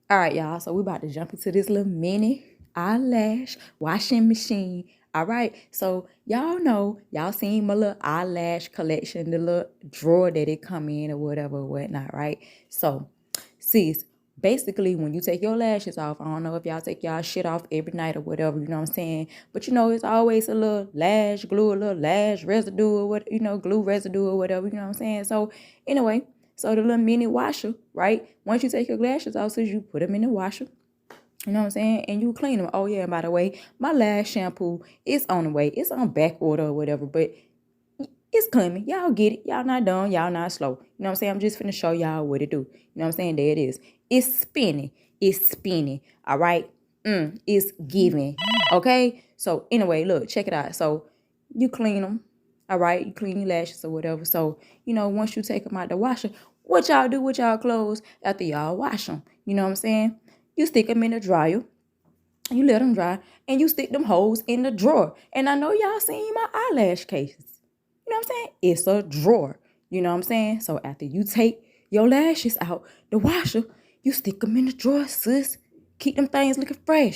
All right, y'all. So we about to jump into this little mini eyelash washing machine. All right. So y'all know, y'all seen my little eyelash collection, the little drawer that it come in or whatever, whatnot, right? So, sis, basically when you take your lashes off, I don't know if y'all take y'all shit off every night or whatever, you know what I'm saying? But you know, it's always a little lash glue, a little lash residue or what, glue residue or whatever, you know what I'm saying? So anyway, so the little mini washer, right? Once you take your lashes off, so you put them in the washer. You know what I'm saying? And you clean them. Oh, yeah, and by the way, my lash shampoo is on the way. It's on back order or whatever, but it's coming. Y'all get it. Y'all not done. Y'all not slow. You know what I'm saying? I'm just finna show y'all what it do. You know what I'm saying? There it is. It's spinning. It's spinning. All right? It's giving. Okay? So, anyway, look, check it out. So, you clean them. All right? You clean your lashes or whatever. So, once you take them out the washer, what y'all do with y'all clothes after y'all wash them? You know what I'm saying? You stick them in the dryer. You let them dry. And you stick them holes in the drawer. And I know y'all seen my eyelash cases. You know what I'm saying? It's a drawer. You know what I'm saying? So after you take your lashes out the washer, you stick them in the drawer, sis. Keep them things looking fresh.